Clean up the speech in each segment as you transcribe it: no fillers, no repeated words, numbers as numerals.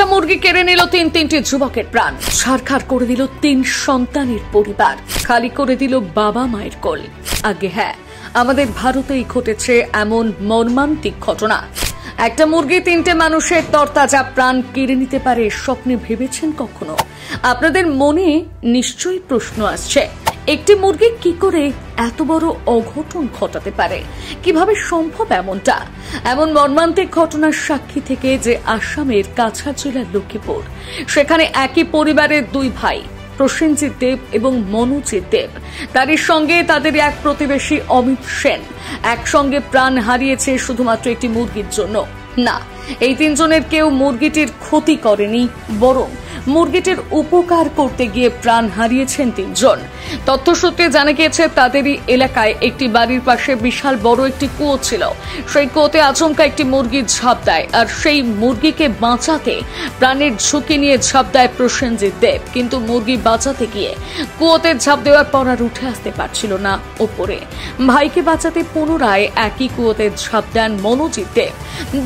একটা মুরগি কেড়ে নিল তিনটি যুবকের প্রাণ, ছারখার করে দিল 3 সন্তানের পরিবার, খালি করে দিল বাবা মায়ের কোল। আগে হ্যাঁ, আমাদের ভারতেই ঘটেছে এমন মর্মান্তিক ঘটনা। একটা মুরগি 3টে মানুষের তরতাজা প্রাণ কেড়ে নিতে পারে, স্বপ্নে ভেবেছেন কখনো? আপনাদের মনে নিশ্চয়ই প্রশ্ন আসছে, একটি মুরগি কি করে এত বড় অঘটন ঘটাতে পারে? কিভাবে সম্ভব এমনটা? এমন মর্মান্তিক ঘটনার সাক্ষী থেকে যে আসামের কাছাড় জেলার লক্ষ্মীপুর, সেখানে একই পরিবারের 2 ভাই প্রসেনজিৎ দেব এবং মনোজিৎ দেব, তারই সঙ্গে তাদের এক প্রতিবেশী অমিত সেন একসঙ্গে প্রাণ হারিয়েছে শুধুমাত্র একটি মুরগির জন্য। না, এই 3 জনের কেউ মুরগিটির ক্ষতি করেনি, বরং মুরগিটির উপকার করতে গিয়ে প্রাণ হারিয়েছেন 3 জন। তথ্যসূত্রে জানা গিয়েছে, তাদেরই এলাকায় একটি বাড়ির পাশে বিশাল বড় একটি কুয়ো ছিল। সেই কুয়োতে আচমকা একটি মুরগি ঝাঁপ দেয়, আর সেই মুরগিকে বাঁচাতে প্রাণের ঝুঁকি নিয়ে ঝাঁপ দেয় প্রসেনজিৎ দেব। কিন্তু মুরগি বাঁচাতে গিয়ে কুয়োতে ঝাঁপ দেওয়ার পর আর উঠে আসতে পারছিল না ওপরে। ভাইকে বাঁচাতে পুনরায় একই কুয়োতে ঝাঁপ দেন মনোজিৎ দেব।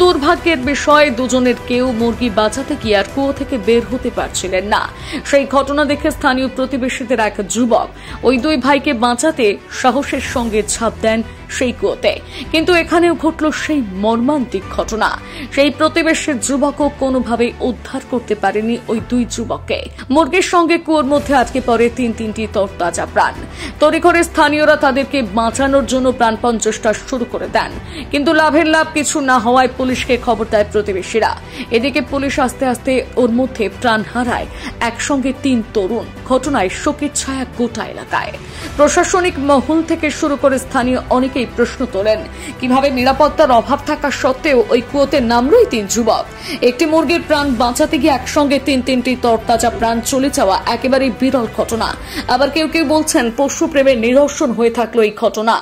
দুর্ভাগ্যের বিষয়, দুজনের কেউ মুরগি বাঁচাতে গিয়ে আর কুয়ো থেকে বের হতে পারছিলেন না। সেই ঘটনা দেখে স্থানীয় প্রতিবেশীদের এক যুবক ওই 2 ভাইকে বাঁচাতে সাহসের সঙ্গে ঝাঁপ দেন সেই কুয়োতে। কিন্তু এখানেও ঘটল সেই মর্মান্তিক ঘটনা। সেই প্রতিবেশীর যুবকও কোনোভাবেই উদ্ধার করতে পারেনি ওই 2 যুবককে। মুরগির সঙ্গে কুয়োর মধ্যে আটকে পড়ে 3টি তরতাজা প্রাণ। তড়িঘড়ি স্থানীয়রা তাদেরকে বাঁচানোর জন্য প্রাণপণ চেষ্টা শুরু করে দেন, কিন্তু লাভের লাভ কিছু না হওয়ায় পুলিশকে খবর দেয় প্রতিবেশীরা। এদিকে পুলিশ আস্তে আস্তে ওর মধ্যে প্রাণ হারায় একসঙ্গে 3 তরুণ। ঘটনায় শোকের ছায়া গোটা এলাকায়। প্রশাসনিক মহল থেকে শুরু করে স্থানীয় অনেকেই প্রশ্ন তোলেন, কিভাবে নিরাপত্তার অভাব থাকা সত্ত্বেও ওই কুয়োতে নামলই 3 যুবক? একটি মুরগির প্রাণ বাঁচাতে গিয়ে একসঙ্গে 3টি তরতাজা প্রাণ চলে যাওয়া একেবারেই বিরল ঘটনা। আবার কেউ কেউ বলছেন, পশু প্রেমের নিদর্শন হয়ে থাকলো এই ঘটনা।